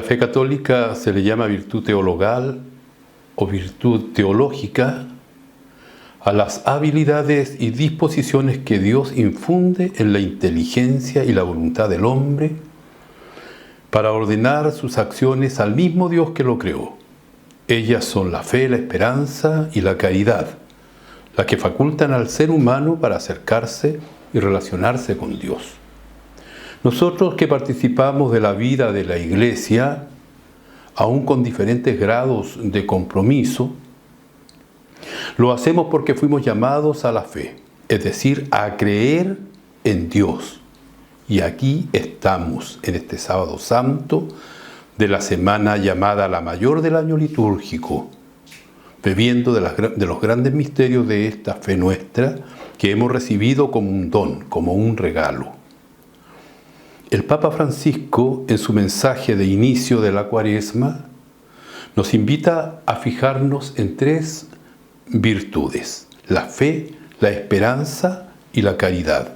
fe católica se le llama virtud teologal o virtud teológica a las habilidades y disposiciones que Dios infunde en la inteligencia y la voluntad del hombre para ordenar sus acciones al mismo Dios que lo creó. Ellas son la fe, la esperanza y la caridad, las que facultan al ser humano para acercarse y relacionarse con Dios. Nosotros que participamos de la vida de la Iglesia, aún con diferentes grados de compromiso, lo hacemos porque fuimos llamados a la fe, es decir, a creer en Dios. Y aquí estamos, en este sábado santo de la semana llamada la mayor del año litúrgico, bebiendo de los grandes misterios de esta fe nuestra que hemos recibido como un don, como un regalo. El Papa Francisco, en su mensaje de inicio de la Cuaresma, nos invita a fijarnos en tres virtudes: la fe, la esperanza y la caridad.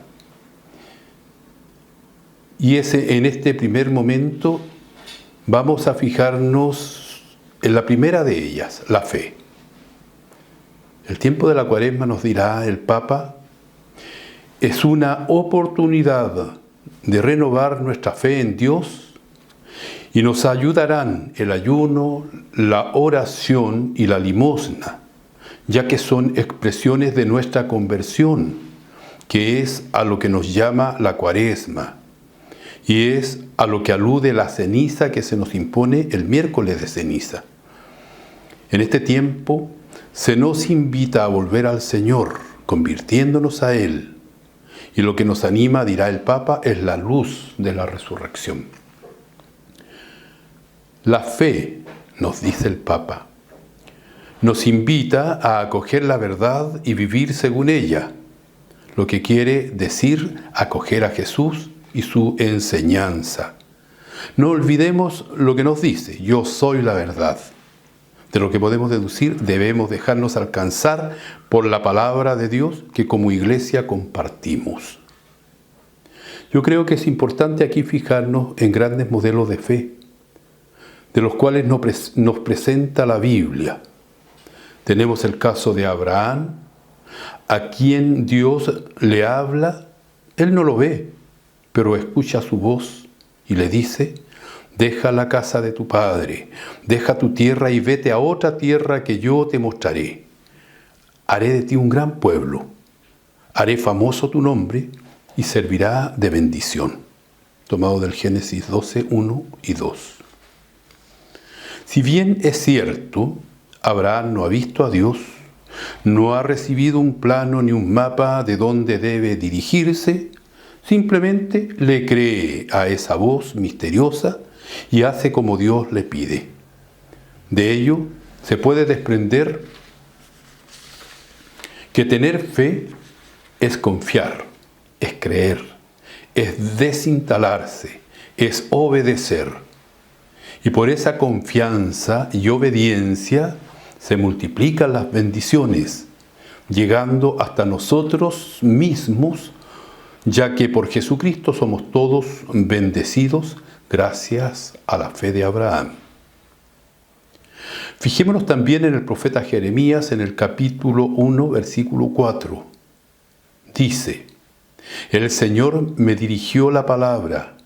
Y en este primer momento vamos a fijarnos en la primera de ellas, la fe. El tiempo de la Cuaresma, nos dirá el Papa, es una oportunidad de renovar nuestra fe en Dios y nos ayudarán el ayuno, la oración y la limosna, ya que son expresiones de nuestra conversión, que es a lo que nos llama la Cuaresma y es a lo que alude la ceniza que se nos impone el miércoles de ceniza. En este tiempo se nos invita a volver al Señor, convirtiéndonos a Él. Y lo que nos anima, dirá el Papa, es la luz de la resurrección. La fe, nos dice el Papa, nos invita a acoger la verdad y vivir según ella, lo que quiere decir acoger a Jesús y su enseñanza. No olvidemos lo que nos dice: yo soy la verdad. De lo que podemos deducir, debemos dejarnos alcanzar por la palabra de Dios que como Iglesia compartimos. Yo creo que es importante aquí fijarnos en grandes modelos de fe, de los cuales nos presenta la Biblia. Tenemos el caso de Abraham, a quien Dios le habla, él no lo ve, pero escucha su voz y le dice: deja la casa de tu padre, deja tu tierra y vete a otra tierra que yo te mostraré. Haré de ti un gran pueblo, haré famoso tu nombre y servirá de bendición. Tomado del Génesis 12, 1 y 2. Si bien es cierto, Abraham no ha visto a Dios, no ha recibido un plano ni un mapa de dónde debe dirigirse, simplemente le cree a esa voz misteriosa y hace como Dios le pide. De ello se puede desprender que tener fe es confiar, es creer, es desinstalarse, es obedecer. Y por esa confianza y obediencia se multiplican las bendiciones, llegando hasta nosotros mismos, ya que por Jesucristo somos todos bendecidos gracias a la fe de Abraham. Fijémonos también en el profeta Jeremías, en el capítulo 1, versículo 4. Dice: el Señor me dirigió la palabra.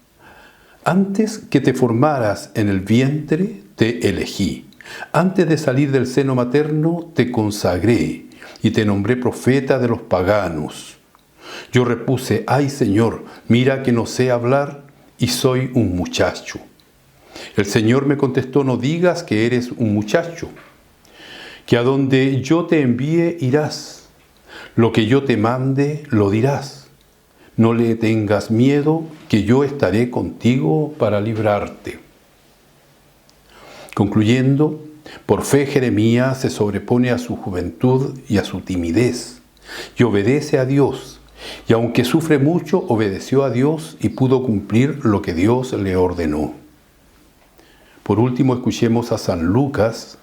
Antes que te formaras en el vientre, te elegí. Antes de salir del seno materno, te consagré y te nombré profeta de los paganos. Yo repuse: ay Señor, mira que no sé hablar y soy un muchacho. El Señor me contestó: no digas que eres un muchacho, que a donde yo te envíe irás, lo que yo te mande lo dirás. No le tengas miedo, que yo estaré contigo para librarte. Concluyendo, por fe Jeremías se sobrepone a su juventud y a su timidez, y obedece a Dios, y aunque sufre mucho, obedeció a Dios y pudo cumplir lo que Dios le ordenó. Por último, escuchemos a San Lucas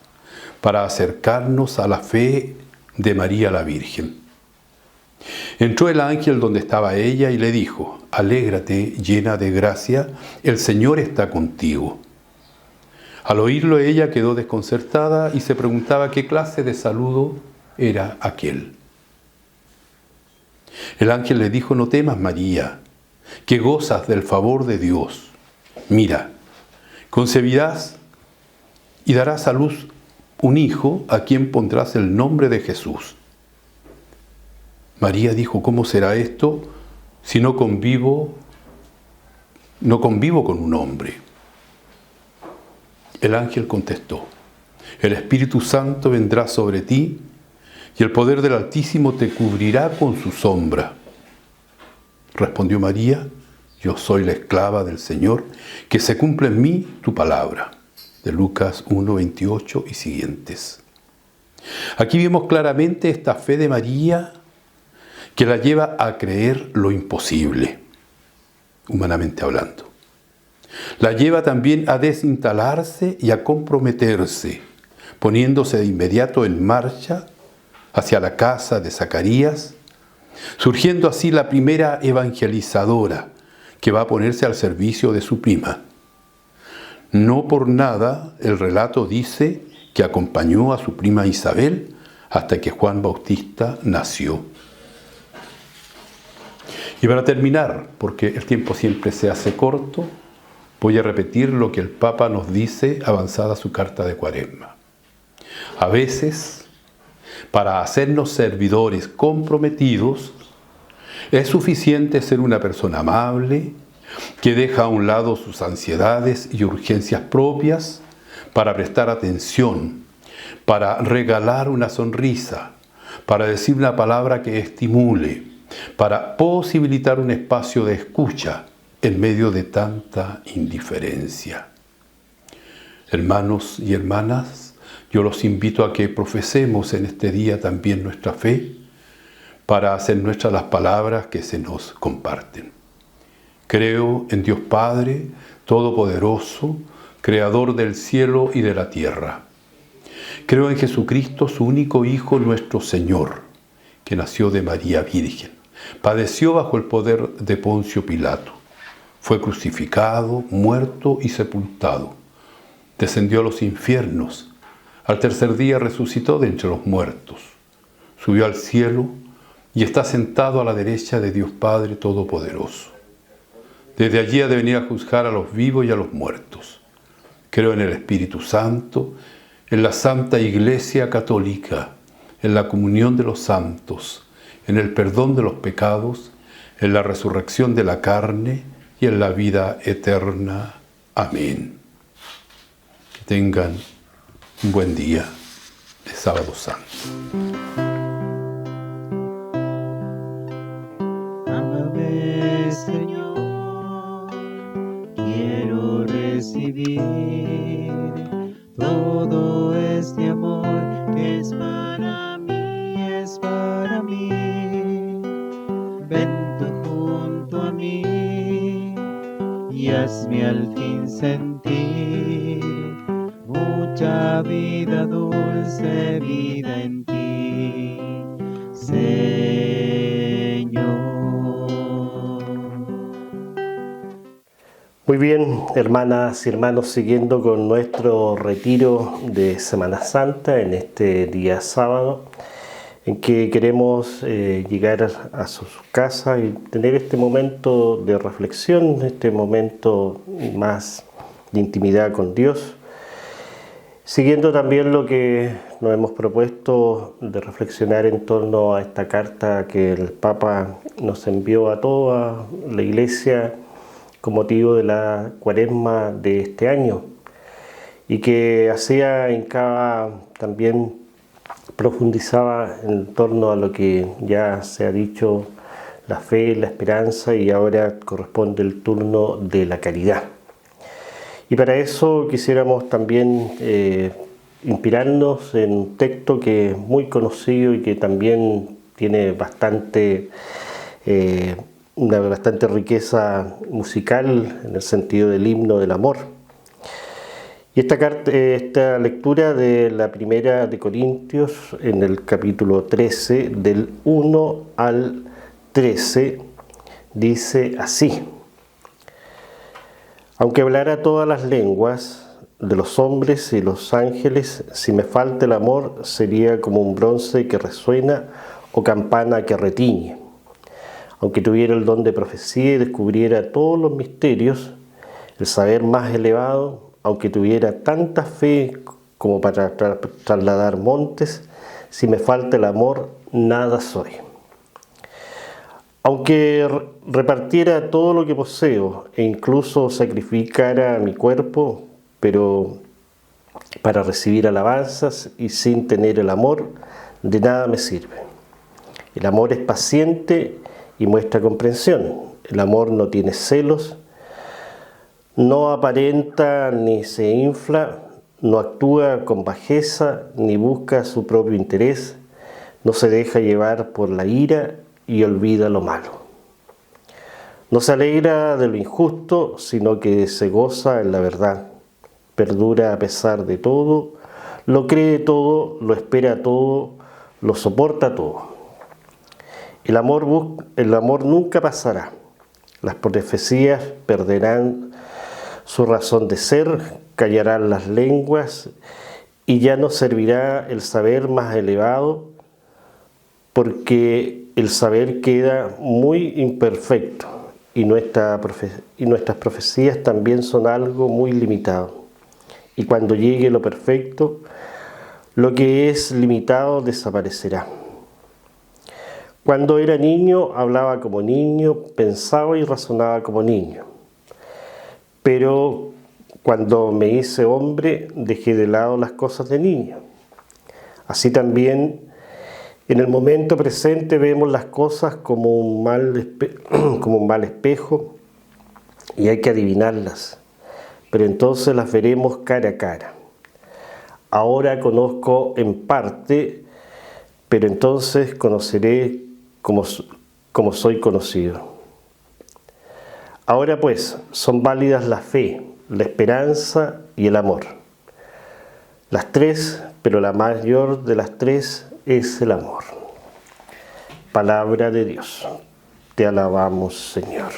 para acercarnos a la fe de María la Virgen. Entró el ángel donde estaba ella y le dijo: alégrate, llena de gracia, el Señor está contigo. Al oírlo ella quedó desconcertada y se preguntaba qué clase de saludo era aquel. El ángel le dijo: no temas, María, que gozas del favor de Dios. Mira, concebirás y darás a luz un hijo a quien pondrás el nombre de Jesús. María dijo: ¿cómo será esto si no convivo con un hombre? El ángel contestó: el Espíritu Santo vendrá sobre ti y el poder del Altísimo te cubrirá con su sombra. Respondió María: yo soy la esclava del Señor, que se cumpla en mí tu palabra. De Lucas 1:28 y siguientes. Aquí vemos claramente esta fe de María que la lleva a creer lo imposible, humanamente hablando. La lleva también a desinstalarse y a comprometerse, poniéndose de inmediato en marcha hacia la casa de Zacarías, surgiendo así la primera evangelizadora que va a ponerse al servicio de su prima. No por nada el relato dice que acompañó a su prima Isabel hasta que Juan Bautista nació. Y para terminar, porque el tiempo siempre se hace corto, voy a repetir lo que el Papa nos dice avanzada su carta de Cuaresma. A veces, para hacernos servidores comprometidos, es suficiente ser una persona amable, que deja a un lado sus ansiedades y urgencias propias para prestar atención, para regalar una sonrisa, para decir una palabra que estimule, para posibilitar un espacio de escucha en medio de tanta indiferencia. Hermanos y hermanas, yo los invito a que profesemos en este día también nuestra fe para hacer nuestras las palabras que se nos comparten. Creo en Dios Padre, Todopoderoso, Creador del cielo y de la tierra. Creo en Jesucristo, su único Hijo, nuestro Señor, que nació de María Virgen. Padeció bajo el poder de Poncio Pilato. Fue crucificado, muerto y sepultado. Descendió a los infiernos. Al tercer día resucitó de entre los muertos. Subió al cielo y está sentado a la derecha de Dios Padre Todopoderoso. Desde allí ha de venir a juzgar a los vivos y a los muertos. Creo en el Espíritu Santo, en la Santa Iglesia Católica, en la comunión de los santos, en el perdón de los pecados, en la resurrección de la carne y en la vida eterna. Amén. Que tengan un buen día de Sábado Santo. Ámame, Señor. Quiero recibir todo este amor que es para mí, es para mí. Ven tú junto a mí y hazme al fin sentir mucha vida, dulce vida en ti, Señor. Muy bien, hermanas y hermanos, siguiendo con nuestro retiro de Semana Santa en este día sábado, en que queremos llegar a sus casas y tener este momento de reflexión, este momento más de intimidad con Dios, siguiendo también lo que nos hemos propuesto de reflexionar en torno a esta carta que el Papa nos envió a toda la Iglesia con motivo de la Cuaresma de este año, y que hacía también profundizaba en torno a lo que ya se ha dicho, la fe, la esperanza, y ahora corresponde el turno de la caridad. Y para eso quisiéramos también inspirarnos en un texto que es muy conocido y que también tiene una bastante riqueza musical en el sentido del himno del amor. Y esta lectura de la primera de Corintios, en el capítulo 13, del 1 al 13, dice así: aunque hablara todas las lenguas, de los hombres y los ángeles, si me falta el amor, sería como un bronce que resuena o campana que retiñe. Aunque tuviera el don de profecía y descubriera todos los misterios, el saber más elevado, aunque tuviera tanta fe como para trasladar montes, si me falta el amor, nada soy. Aunque repartiera todo lo que poseo e incluso sacrificara mi cuerpo, pero para recibir alabanzas y sin tener el amor, de nada me sirve. El amor es paciente y muestra comprensión. El amor no tiene celos, no aparenta ni se infla, no actúa con bajeza ni busca su propio interés, no se deja llevar por la ira y olvida lo malo. No se alegra de lo injusto, sino que se goza en la verdad. Perdura a pesar de todo, lo cree todo, lo espera todo, lo soporta todo. El amor nunca pasará. Las profecías perderán su razón de ser, callarán las lenguas y ya no servirá el saber más elevado, porque el saber queda muy imperfecto y nuestras profecías también son algo muy limitado. Y cuando llegue lo perfecto, lo que es limitado desaparecerá. Cuando era niño, hablaba como niño, pensaba y razonaba como niño. Pero cuando me hice hombre, dejé de lado las cosas de niño. Así también, en el momento presente vemos las cosas como un mal espejo y hay que adivinarlas, pero entonces las veremos cara a cara. Ahora conozco en parte, pero entonces conoceré como soy conocido. Ahora pues, son válidas la fe, la esperanza y el amor. Las tres, pero la mayor de las tres es el amor. Palabra de Dios. Te alabamos, Señor.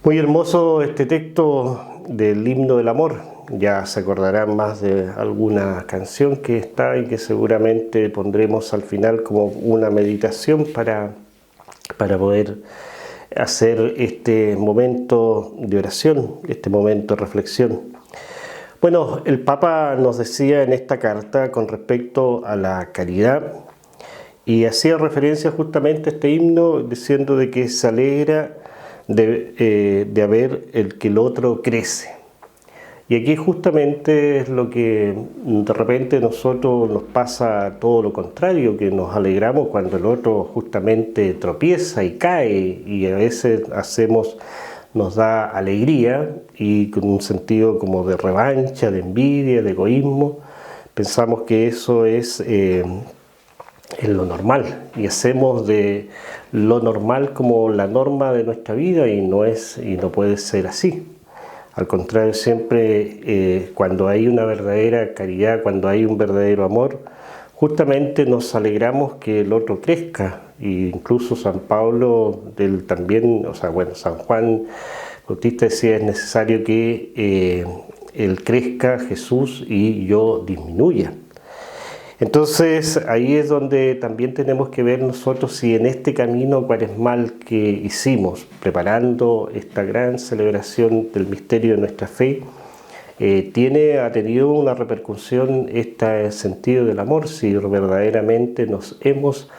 Muy hermoso este texto del himno del amor. Ya se acordarán más de alguna canción que está y que seguramente pondremos al final como una meditación para poder hacer este momento de oración, este momento de reflexión. Bueno, el Papa nos decía en esta carta con respecto a la caridad y hacía referencia justamente a este himno diciendo de que se alegra de ver que el otro crece. Y aquí justamente es lo que de repente a nosotros nos pasa todo lo contrario, que nos alegramos cuando el otro justamente tropieza y cae y a veces nos da alegría y con un sentido como de revancha, de envidia, de egoísmo, pensamos que eso es lo normal y hacemos de lo normal como la norma de nuestra vida y no puede ser así. Al contrario, siempre cuando hay una verdadera caridad, cuando hay un verdadero amor, justamente nos alegramos que el otro crezca. E incluso San Pablo, San Juan Bautista decía, es necesario que él crezca, Jesús, y yo disminuya. Entonces ahí es donde también tenemos que ver nosotros si en este camino cuaresmal que hicimos, preparando esta gran celebración del misterio de nuestra fe, ha tenido una repercusión este sentido del amor, si verdaderamente nos hemos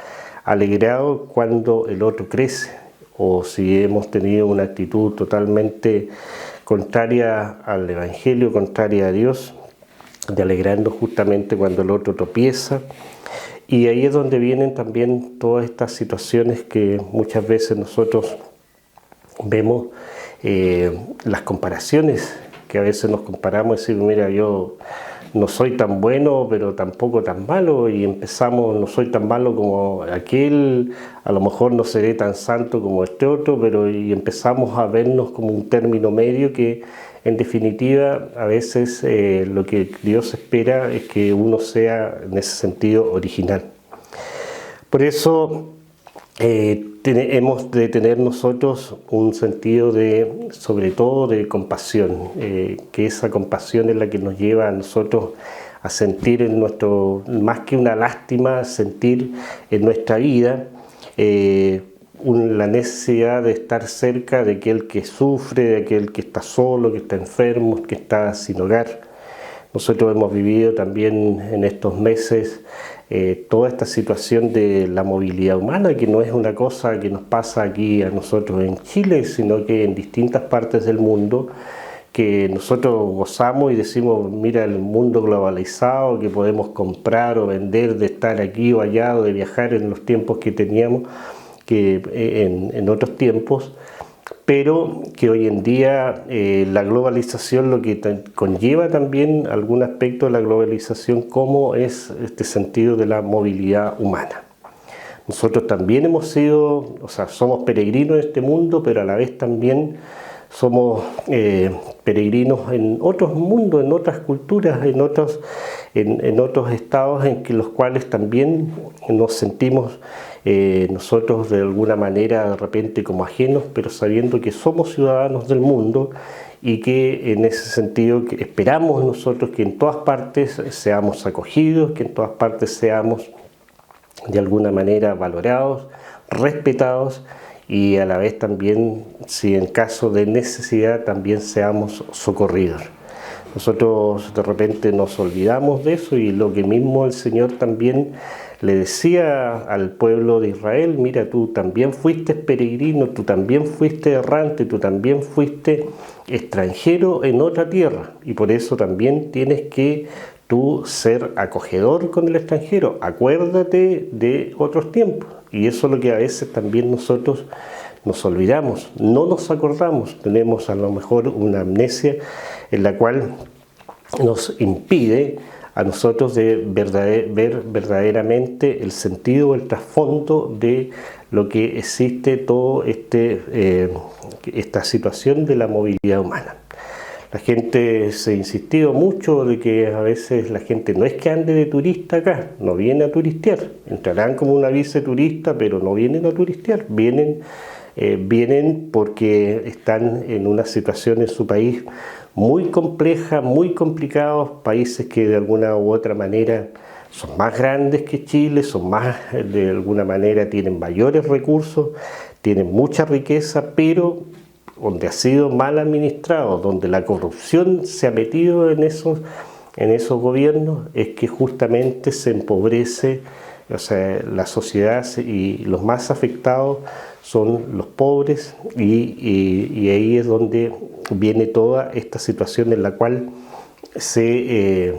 alegrado cuando el otro crece, o si hemos tenido una actitud totalmente contraria al Evangelio, contraria a Dios, de alegrarnos justamente cuando el otro tropieza. Y ahí es donde vienen también todas estas situaciones que muchas veces nosotros vemos, las comparaciones, que a veces nos comparamos y decimos, mira, yo no soy tan bueno, pero tampoco tan malo, y empezamos, no soy tan malo como aquel, a lo mejor no seré tan santo como este otro, y empezamos a vernos como un término medio que en definitiva a veces lo que Dios espera es que uno sea en ese sentido original. Por eso hemos de tener nosotros un sentido de, sobre todo, de compasión, que esa compasión es la que nos lleva a nosotros a sentir en nuestro, más que una lástima, sentir en nuestra vida la necesidad de estar cerca de aquel que sufre, de aquel que está solo, que está enfermo, que está sin hogar. Nosotros hemos vivido también en estos meses toda esta situación de la movilidad humana, que no es una cosa que nos pasa aquí a nosotros en Chile, sino que en distintas partes del mundo, que nosotros gozamos y decimos, mira el mundo globalizado, que podemos comprar o vender, de estar aquí o allá, o de viajar en los tiempos que teníamos que en otros tiempos, pero que hoy en día la globalización lo que conlleva también algún aspecto de la globalización, como es este sentido de la movilidad humana. Nosotros también hemos sido, o sea, somos peregrinos en este mundo, pero a la vez también somos peregrinos en otros mundos, en otras culturas, en otros estados en los cuales también nos sentimos nosotros de alguna manera de repente como ajenos, pero sabiendo que somos ciudadanos del mundo y que en ese sentido que esperamos nosotros que en todas partes seamos acogidos, que en todas partes seamos de alguna manera valorados, respetados, y a la vez también, si en caso de necesidad, también seamos socorridos. Nosotros de repente nos olvidamos de eso, y lo que mismo el Señor también le decía al pueblo de Israel: mira, tú también fuiste peregrino, tú también fuiste errante, tú también fuiste extranjero en otra tierra, y por eso también tienes que tú ser acogedor con el extranjero. Acuérdate de otros tiempos. Y eso es lo que a veces también nosotros nos olvidamos, no nos acordamos, tenemos a lo mejor una amnesia en la cual nos impide a nosotros de ver verdaderamente el sentido, el trasfondo de lo que existe todo esta situación de la movilidad humana. La gente se ha insistido mucho de que a veces la gente no es que ande de turista acá, no viene a turistear. Entrarán como una vice turista, pero no vienen a turistear. Vienen porque están en una situación en su país muy compleja, muy complicados, países que de alguna u otra manera son más grandes que Chile, son más, de alguna manera tienen mayores recursos, tienen mucha riqueza, pero donde ha sido mal administrado, donde la corrupción se ha metido en esos gobiernos, es que justamente se empobrece, o sea, la sociedad, y los más afectados son los pobres, y ahí es donde viene toda esta situación en la cual se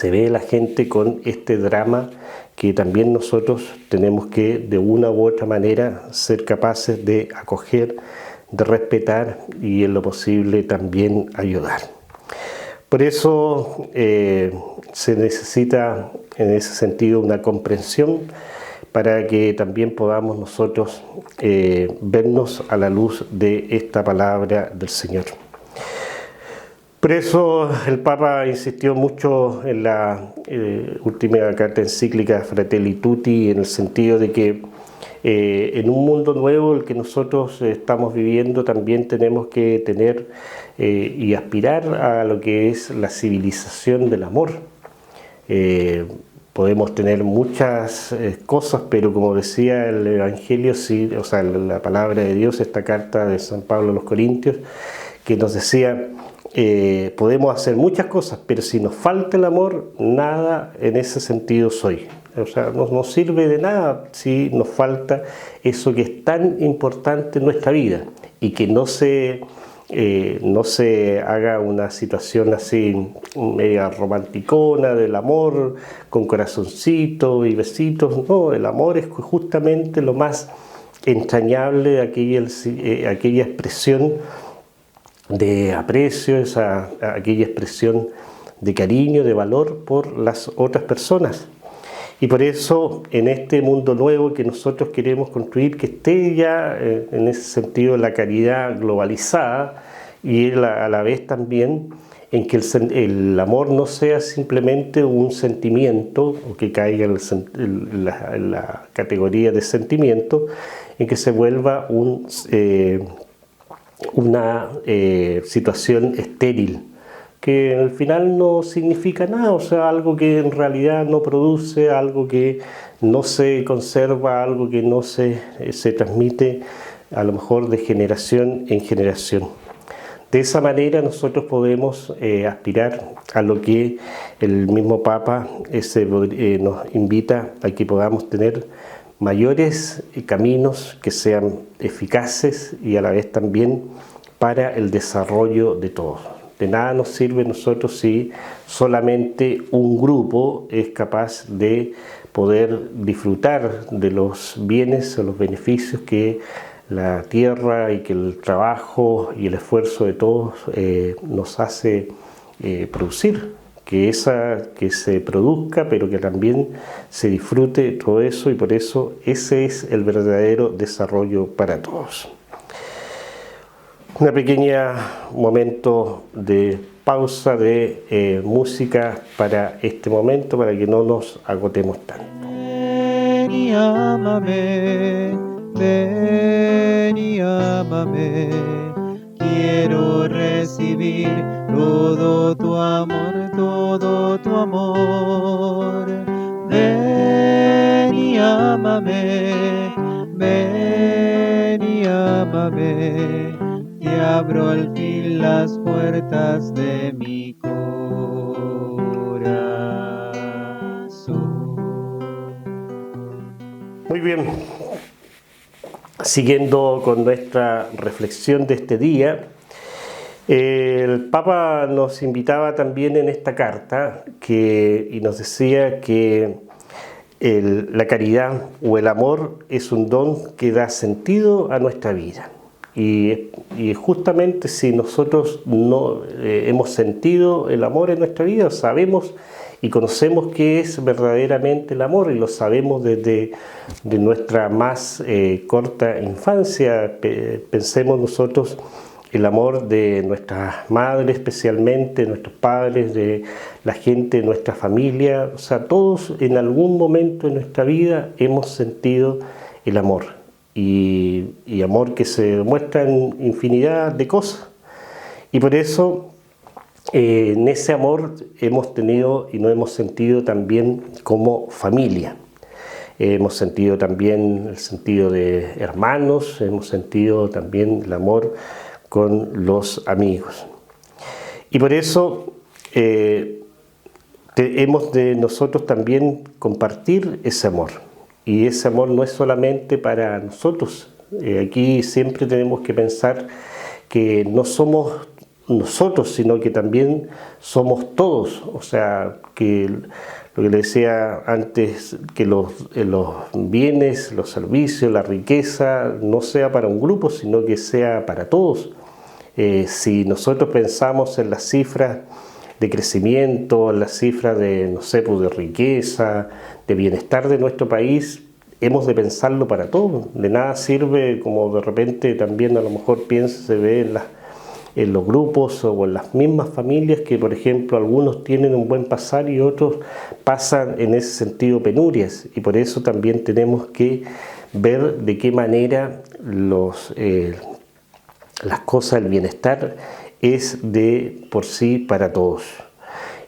ve la gente con este drama que también nosotros tenemos que de una u otra manera ser capaces de acoger, de respetar y en lo posible también ayudar. Por eso se necesita en ese sentido una comprensión para que también podamos nosotros vernos a la luz de esta palabra del Señor. Por eso el Papa insistió mucho en la última carta encíclica Fratelli Tutti, en el sentido de que en un mundo nuevo, el que nosotros estamos viviendo, también tenemos que tener y aspirar a lo que es la civilización del amor. Podemos tener muchas cosas, pero como decía el Evangelio, sí, o sea, la palabra de Dios, esta carta de San Pablo a los Corintios, que nos decía, podemos hacer muchas cosas, pero si nos falta el amor, nada en ese sentido soy. O sea, no nos sirve de nada si nos falta eso que es tan importante en nuestra vida, y que no se haga una situación así media romanticona del amor con corazoncito y besitos. No, el amor es justamente lo más entrañable de aquella expresión de aprecio, aquella expresión de cariño, de valor por las otras personas. Y por eso, en este mundo nuevo que nosotros queremos construir, que esté ya en ese sentido la caridad globalizada, y a la vez también en que el amor no sea simplemente un sentimiento, o que caiga en la categoría de sentimiento, en que se vuelva una situación estéril, que al final no significa nada, o sea, algo que en realidad no produce, algo que no se conserva, algo que no se transmite a lo mejor de generación en generación. De esa manera nosotros podemos aspirar a lo que el mismo Papa nos invita a que podamos tener mayores caminos que sean eficaces y a la vez también para el desarrollo de todos. De nada nos sirve nosotros si solamente un grupo es capaz de poder disfrutar de los bienes o los beneficios que la tierra y que el trabajo y el esfuerzo de todos nos hace producir. Que se produzca, pero que también se disfrute todo eso, y por eso ese es el verdadero desarrollo para todos. Una pequeña momento de pausa de música para este momento, para que no nos agotemos tanto. Ven y ámame, ven y ámame, quiero recibir todo tu amor, todo tu amor. Ven y ámame, ven y ámame, te abro al fin las puertas de mi corazón. Muy bien, siguiendo con nuestra reflexión de este día, el Papa nos invitaba también en esta carta y nos decía que la caridad o el amor es un don que da sentido a nuestra vida. Y justamente si nosotros no hemos sentido el amor en nuestra vida, sabemos y conocemos qué es verdaderamente el amor, y lo sabemos desde nuestra más corta infancia. Pensemos nosotros el amor de nuestras madres, especialmente nuestros padres, de la gente de nuestra familia. O sea, todos en algún momento de nuestra vida hemos sentido el amor. Y amor que se demuestra en infinidad de cosas. Y por eso en ese amor hemos tenido y nos hemos sentido también como familia. Hemos sentido también el sentido de hermanos, hemos sentido también el amor con los amigos. Y por eso hemos de nosotros también compartir ese amor. Y ese amor no es solamente para nosotros. Aquí siempre tenemos que pensar que no somos nosotros, sino que también somos todos. O sea, que lo que le decía antes, que los bienes, los servicios, la riqueza no sea para un grupo, sino que sea para todos. Si nosotros pensamos en las cifras de crecimiento, en las cifras de, no sé, pues de riqueza, de bienestar de nuestro país, hemos de pensarlo para todos. De nada sirve, como de repente también a lo mejor se ve en los grupos o en las mismas familias, que por ejemplo algunos tienen un buen pasar y otros pasan en ese sentido penurias, y por eso también tenemos que ver de qué manera las cosas, el bienestar es de por sí para todos.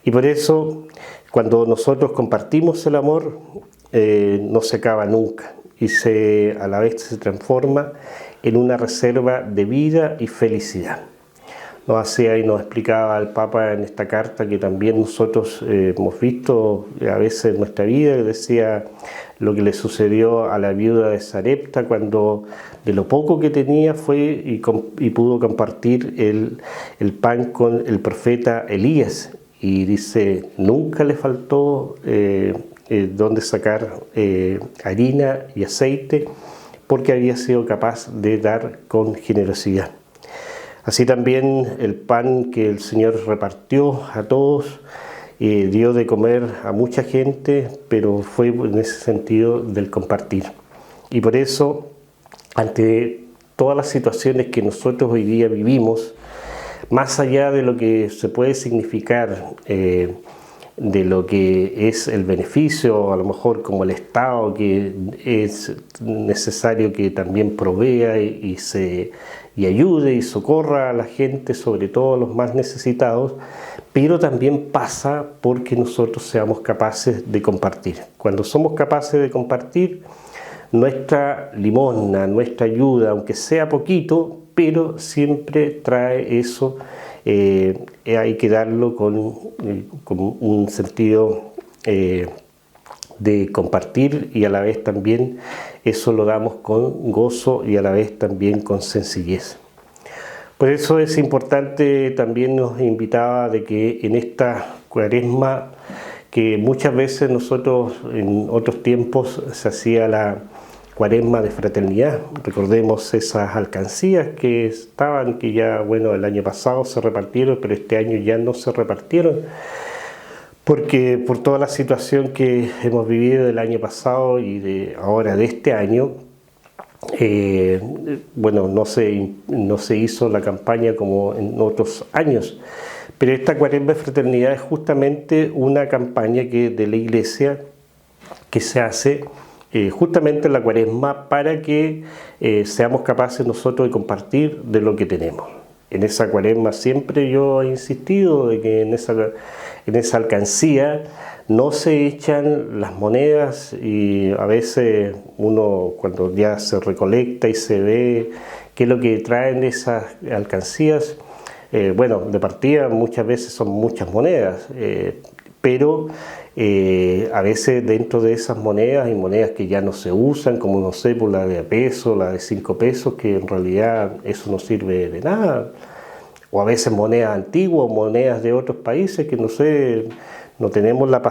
Y por eso cuando nosotros compartimos el amor, no se acaba nunca, y a la vez se transforma en una reserva de vida y felicidad. Nos hacía y nos explicaba el Papa en esta carta que también nosotros hemos visto a veces en nuestra vida, que decía lo que le sucedió a la viuda de Sarepta, cuando de lo poco que tenía fue y pudo compartir el pan con el profeta Elías, y dice, nunca le faltó donde sacar harina y aceite, porque había sido capaz de dar con generosidad. Así también el pan que el Señor repartió a todos, dio de comer a mucha gente, pero fue en ese sentido del compartir. Y por eso, ante todas las situaciones que nosotros hoy día vivimos, más allá de lo que se puede significar, de lo que es el beneficio, a lo mejor como el Estado, que es necesario que también provea y ayude y socorra a la gente, sobre todo a los más necesitados, pero también pasa porque nosotros seamos capaces de compartir. Cuando somos capaces de compartir, nuestra limosna, nuestra ayuda, aunque sea poquito, pero siempre trae eso. Hay que darlo con un sentido de compartir, y a la vez también eso lo damos con gozo y a la vez también con sencillez. Por eso es importante, también nos invitaba de que en esta Cuaresma, que muchas veces nosotros en otros tiempos se hacía la Cuaresma de fraternidad. Recordemos esas alcancías que estaban, que ya, bueno, el año pasado se repartieron, pero este año ya no se repartieron, porque por toda la situación que hemos vivido del año pasado y ahora de este año, bueno, no se hizo la campaña como en otros años. Pero esta Cuaresma de fraternidad es justamente una campaña de la Iglesia que se hace justamente en la Cuaresma para que seamos capaces nosotros de compartir de lo que tenemos. En esa Cuaresma siempre yo he insistido de que en esa alcancía no se echan las monedas, y a veces uno, cuando ya se recolecta y se ve qué es lo que traen esas alcancías, bueno, de partida muchas veces son muchas monedas, pero a veces dentro de esas monedas hay monedas que ya no se usan, como no sé, por la de a peso, la de 5 pesos, que en realidad eso no sirve de nada. O a veces monedas antiguas, monedas de otros países que no sé, no tenemos la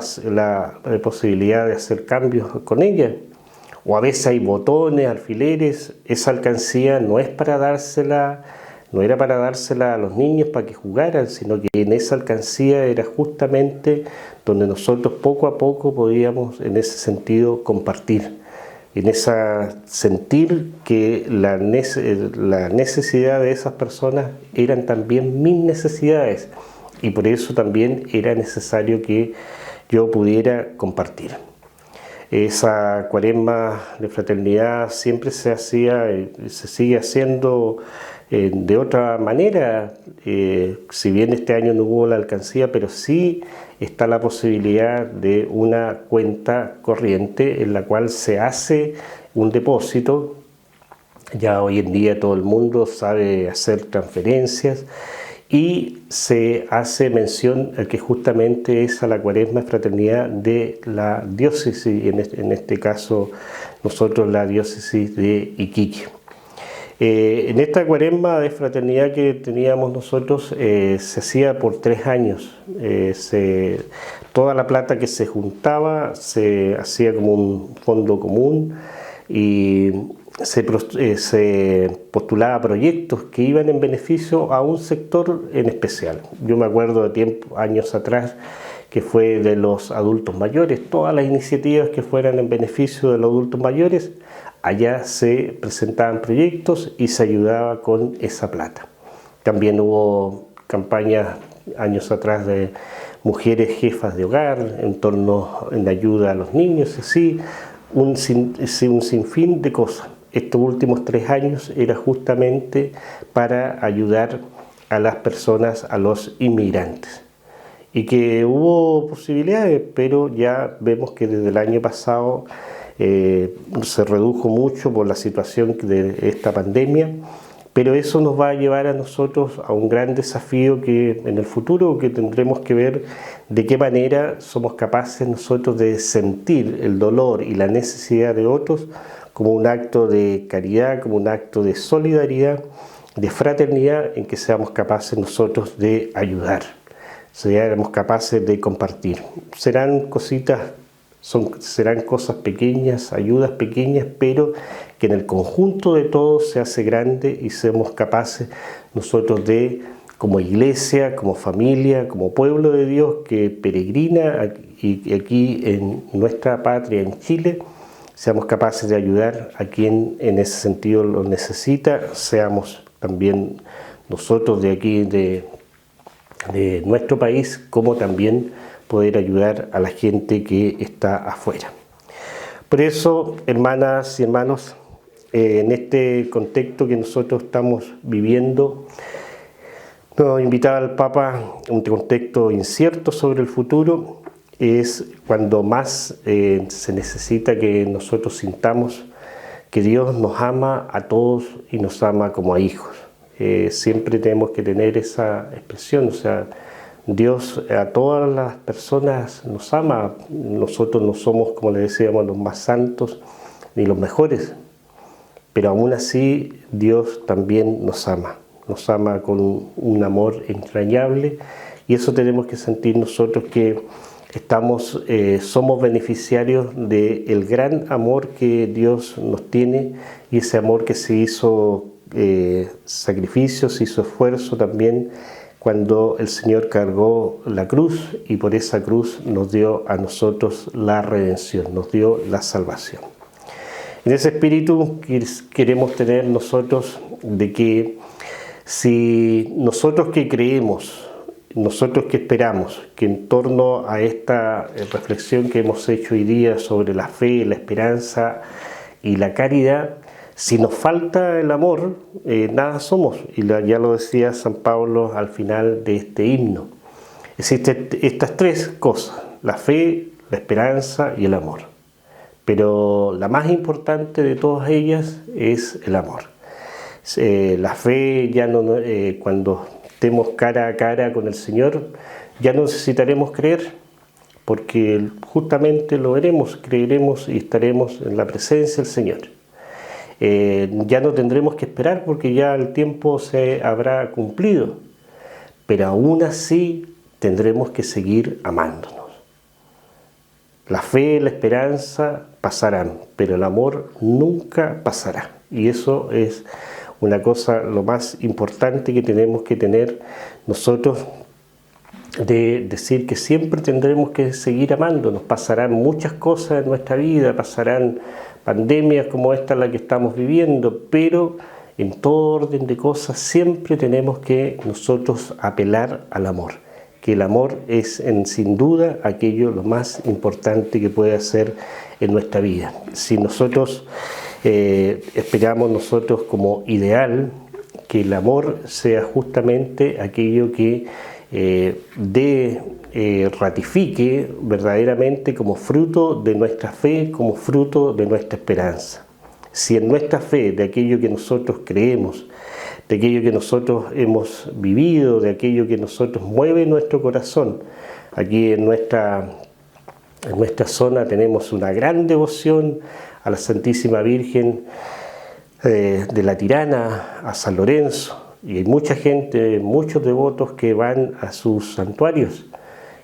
posibilidad de hacer cambios con ellas. O a veces hay botones, alfileres. Esa alcancía no es para dársela, no era para dársela a los niños para que jugaran, sino que en esa alcancía era justamente donde nosotros poco a poco podíamos en ese sentido compartir, en esa sentir que la necesidad de esas personas eran también mis necesidades, y por eso también era necesario que yo pudiera compartir. Esa Cuaresma de fraternidad siempre se hacía y se sigue haciendo de otra manera, si bien este año no hubo la alcancía, pero sí está la posibilidad de una cuenta corriente en la cual se hace un depósito. Ya hoy en día todo el mundo sabe hacer transferencias, y se hace mención a que justamente es a la Cuaresma de fraternidad de la diócesis, en este caso nosotros la diócesis de Iquique. En esta Cuaresma de fraternidad que teníamos nosotros se hacía por 3 años. Toda la plata que se juntaba se hacía como un fondo común, y se postulaba proyectos que iban en beneficio a un sector en especial. Yo me acuerdo de años atrás que fue de los adultos mayores. Todas las iniciativas que fueran en beneficio de los adultos mayores, allá se presentaban proyectos y se ayudaba con esa plata. También hubo campañas años atrás de mujeres jefas de hogar en ayuda a los niños, así, un sinfín de cosas. Estos últimos 3 años era justamente para ayudar a las personas, a los inmigrantes. Y que hubo posibilidades, pero ya vemos que desde el año pasado se redujo mucho por la situación de esta pandemia, pero eso nos va a llevar a nosotros a un gran desafío que en el futuro que tendremos que ver de qué manera somos capaces nosotros de sentir el dolor y la necesidad de otros como un acto de caridad, como un acto de solidaridad, de fraternidad, en que seamos capaces nosotros de ayudar, seamos capaces de compartir. Serán cosas pequeñas, ayudas pequeñas, pero que en el conjunto de todos se hace grande, y seamos capaces nosotros de, como iglesia, como familia, como pueblo de Dios que peregrina aquí en nuestra patria, en Chile, seamos capaces de ayudar a quien en ese sentido lo necesita, seamos también nosotros de aquí, de nuestro país, como también poder ayudar a la gente que está afuera. Por eso, hermanas y hermanos, en este contexto que nosotros estamos viviendo, nos invitaba al Papa un contexto incierto sobre el futuro, es cuando más se necesita que nosotros sintamos que Dios nos ama a todos y nos ama como a hijos. Siempre tenemos que tener esa expresión, o sea, Dios a todas las personas nos ama. Nosotros no somos, como le decíamos, los más santos ni los mejores, pero aún así Dios también nos ama con un amor entrañable, y eso tenemos que sentir nosotros, que somos beneficiarios del gran amor que Dios nos tiene, y ese amor que se hizo sacrificios, se hizo esfuerzo también cuando el Señor cargó la cruz, y por esa cruz nos dio a nosotros la redención, nos dio la salvación. En ese espíritu queremos tener nosotros, de que si nosotros que creemos, nosotros que esperamos, que en torno a esta reflexión que hemos hecho hoy día sobre la fe, la esperanza y la caridad, si nos falta el amor, nada somos. Y ya lo decía San Pablo al final de este himno. Existen estas tres cosas: la fe, la esperanza y el amor. Pero la más importante de todas ellas es el amor. La fe, ya no, cuando estemos cara a cara con el Señor, ya no necesitaremos creer, porque justamente lo veremos, creeremos y estaremos en la presencia del Señor. Ya no tendremos que esperar, porque ya el tiempo se habrá cumplido, pero aún así tendremos que seguir amándonos. La fe y la esperanza pasarán, pero el amor nunca pasará, y eso es una cosa lo más importante que tenemos que tener nosotros, de decir que siempre tendremos que seguir amándonos. Pasarán muchas cosas en nuestra vida, pasarán pandemias como esta en la que estamos viviendo, pero en todo orden de cosas siempre tenemos que nosotros apelar al amor, que el amor es sin duda aquello lo más importante que puede hacer en nuestra vida. Si nosotros esperamos nosotros como ideal que el amor sea justamente aquello que ratifique verdaderamente como fruto de nuestra fe, como fruto de nuestra esperanza. Si en nuestra fe, de aquello que nosotros creemos, de aquello que nosotros hemos vivido, de aquello que nosotros mueve nuestro corazón, aquí en nuestra zona tenemos una gran devoción a la Santísima Virgen de la Tirana, a San Lorenzo, y hay mucha gente, muchos devotos que van a sus santuarios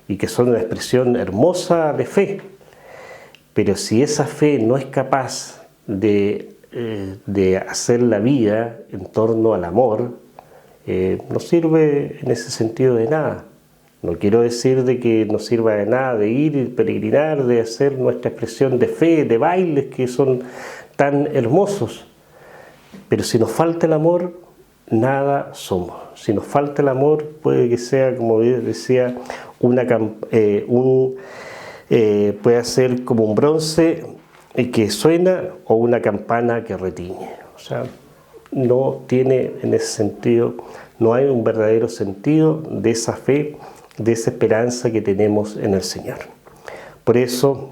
y que son una expresión hermosa de fe. Pero si esa fe no es capaz de hacer la vida en torno al amor, no sirve en ese sentido de nada. No quiero decir de que no sirva de nada de ir y peregrinar, de hacer nuestra expresión de fe, de bailes que son tan hermosos. Pero si nos falta el amor, nada somos. Si nos falta el amor, puede que sea, como decía, puede ser como un bronce que suena o una campana que retiñe. O sea, no tiene en ese sentido, no hay un verdadero sentido de esa fe, de esa esperanza que tenemos en el Señor. Por eso,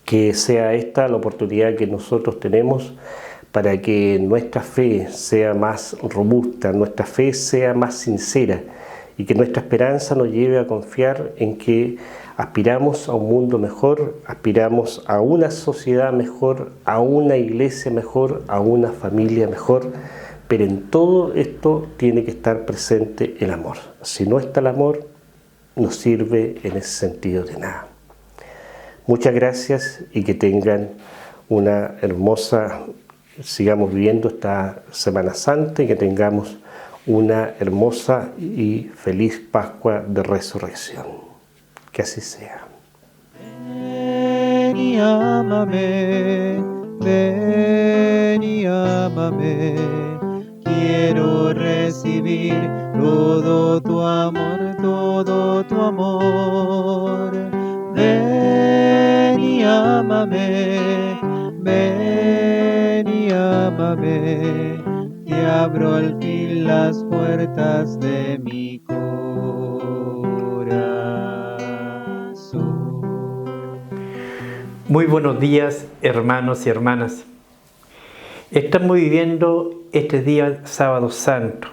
que sea esta la oportunidad que nosotros tenemos para que nuestra fe sea más robusta, nuestra fe sea más sincera, y que nuestra esperanza nos lleve a confiar en que aspiramos a un mundo mejor, aspiramos a una sociedad mejor, a una iglesia mejor, a una familia mejor, pero en todo esto tiene que estar presente el amor. Si no está el amor, no sirve en ese sentido de nada. Muchas gracias y que tengan una hermosa, sigamos viviendo esta Semana Santa y que tengamos una hermosa y feliz Pascua de Resurrección. Que así sea. Ven y ámame, ven y ámame, quiero recibir vivir todo tu amor, todo tu amor. Ven y ámame, ven y ámame, te abro al fin las puertas de mi corazón. Muy buenos días, hermanos y hermanas. Estamos viviendo este día sábado santo.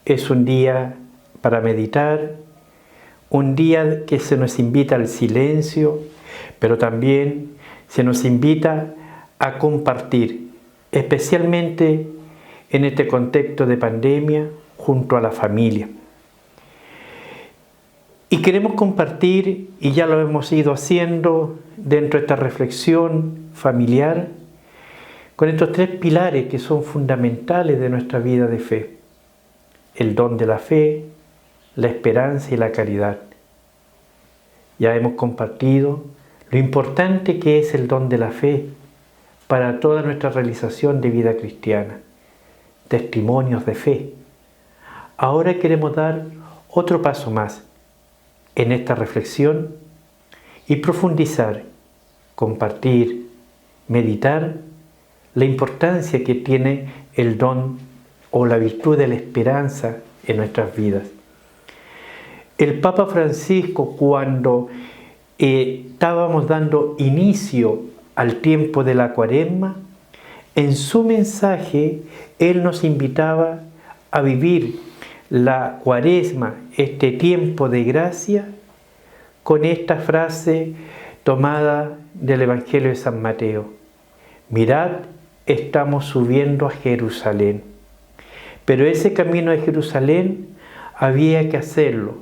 Es un día para meditar, un día que se nos invita al silencio, pero también se nos invita a compartir, especialmente en este contexto de pandemia, junto a la familia. Y queremos compartir, y ya lo hemos ido haciendo dentro de esta reflexión familiar, con estos tres pilares que son fundamentales de nuestra vida de fe: el don de la fe, la esperanza y la caridad. Ya hemos compartido lo importante que es el don de la fe para toda nuestra realización de vida cristiana, testimonios de fe. Ahora queremos dar otro paso más en esta reflexión y profundizar, compartir, meditar la importancia que tiene el don o la virtud de la esperanza en nuestras vidas. El Papa Francisco, cuando estábamos dando inicio al tiempo de la Cuaresma, en su mensaje él nos invitaba a vivir la Cuaresma, este tiempo de gracia, con esta frase tomada del Evangelio de San Mateo: mirad, estamos subiendo a Jerusalén. Pero ese camino a Jerusalén había que hacerlo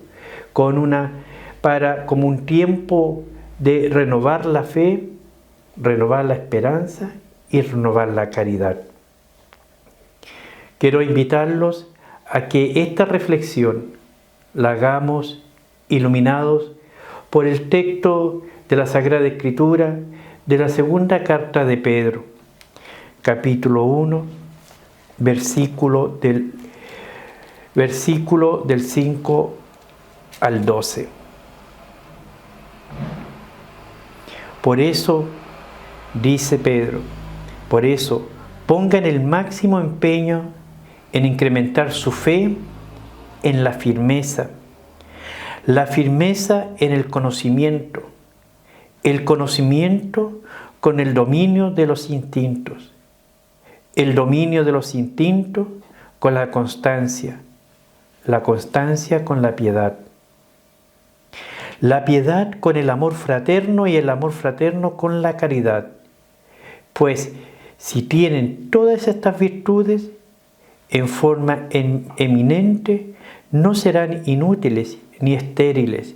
como un tiempo de renovar la fe, renovar la esperanza y renovar la caridad. Quiero invitarlos a que esta reflexión la hagamos iluminados por el texto de la Sagrada Escritura de la segunda carta de Pedro, capítulo 1, versículo del 5 al 12. Por eso, dice Pedro, por eso pongan el máximo empeño en incrementar su fe en la firmeza en el conocimiento con el dominio de los instintos, el dominio de los instintos con la constancia con la piedad con el amor fraterno y el amor fraterno con la caridad. Pues si tienen todas estas virtudes en forma eminente, no serán inútiles ni estériles,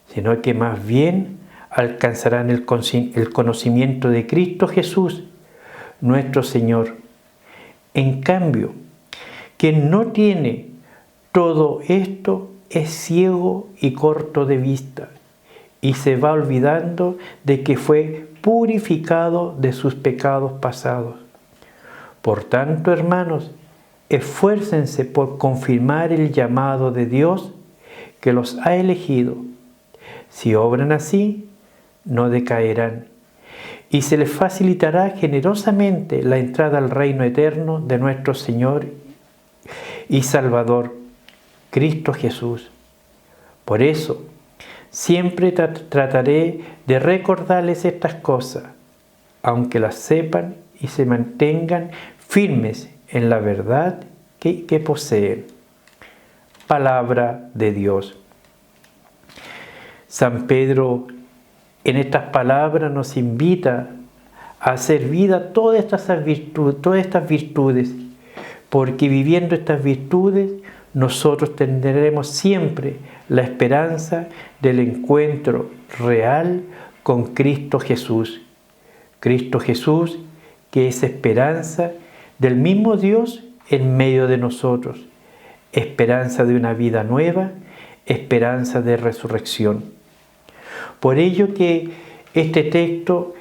sino que más bien alcanzarán el conocimiento de Cristo Jesús, nuestro Señor. En cambio, quien no tiene todo esto es ciego y corto de vista, y se va olvidando de que fue purificado de sus pecados pasados. Por tanto, hermanos, esfuércense por confirmar el llamado de Dios que los ha elegido. Si obran así, no decaerán, y se les facilitará generosamente la entrada al reino eterno de nuestro Señor y Salvador, Cristo Jesús. Por eso, siempre trataré de recordarles estas cosas, aunque las sepan y se mantengan firmes en la verdad que poseen. Palabra de Dios. San Pedro en estas palabras nos invita a hacer vida todas estas virtudes, porque viviendo estas virtudes nosotros tendremos siempre la esperanza del encuentro real con Cristo Jesús. Cristo Jesús, que es esperanza del mismo Dios en medio de nosotros, esperanza de una vida nueva, esperanza de resurrección. Por ello que este texto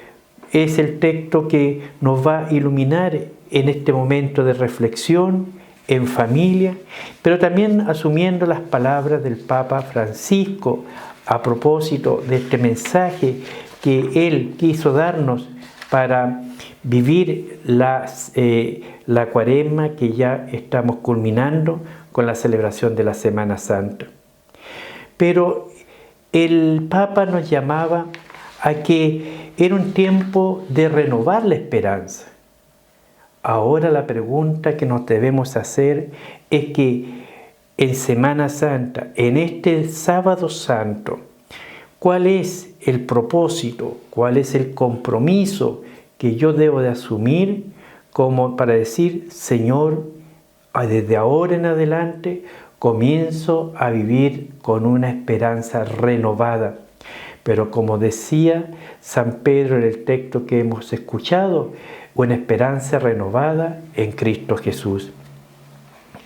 es el texto que nos va a iluminar en este momento de reflexión, en familia, pero también asumiendo las palabras del Papa Francisco a propósito de este mensaje que él quiso darnos para vivir la Cuaresma que ya estamos culminando con la celebración de la Semana Santa. Pero el Papa nos llamaba a que era un tiempo de renovar la esperanza. Ahora la pregunta que nos debemos hacer es que en Semana Santa, en este Sábado Santo, ¿cuál es el propósito? ¿Cuál es el compromiso que yo debo de asumir como para decir, Señor, desde ahora en adelante comienzo a vivir con una esperanza renovada? Pero como decía San Pedro en el texto que hemos escuchado, una esperanza renovada en Cristo Jesús.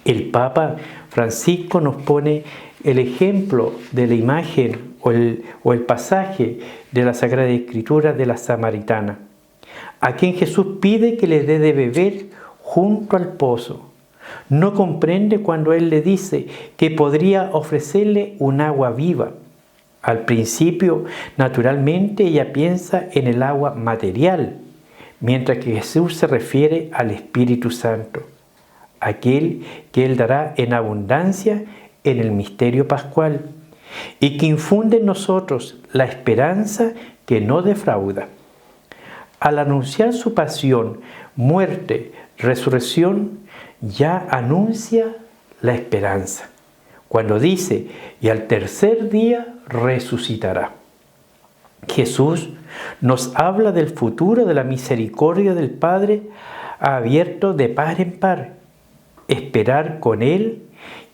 El Papa Francisco nos pone el ejemplo de la imagen o el pasaje de la Sagrada Escritura de la Samaritana, a quien Jesús pide que le dé de beber junto al pozo. No comprende cuando Él le dice que podría ofrecerle un agua viva. Al principio, naturalmente, ella piensa en el agua material, mientras que Jesús se refiere al Espíritu Santo, aquel que Él dará en abundancia en el misterio pascual y que infunde en nosotros la esperanza que no defrauda. Al anunciar su pasión, muerte, resurrección, ya anuncia la esperanza, cuando dice, y al tercer día resucitará. Jesús nos habla del futuro de la misericordia del Padre abierto de par en par. Esperar con Él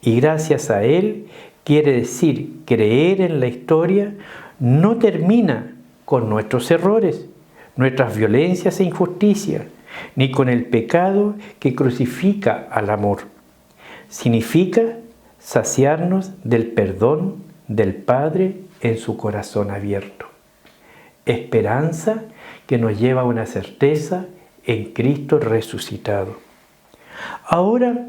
y gracias a Él quiere decir creer en la historia no termina con nuestros errores, nuestras violencias e injusticias, ni con el pecado que crucifica al amor. Significa saciarnos del perdón del Padre en su corazón abierto. Esperanza que nos lleva a una certeza en Cristo resucitado. Ahora,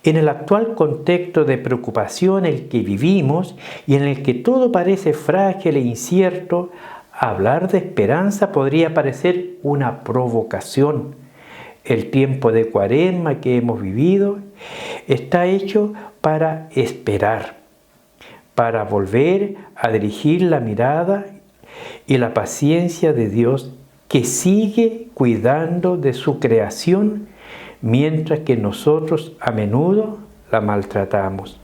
en el actual contexto de preocupación en el que vivimos y en el que todo parece frágil e incierto, hablar de esperanza podría parecer una provocación. El tiempo de Cuaresma que hemos vivido está hecho para esperar, para volver a dirigir la mirada y la paciencia de Dios que sigue cuidando de su creación mientras que nosotros a menudo la maltratamos.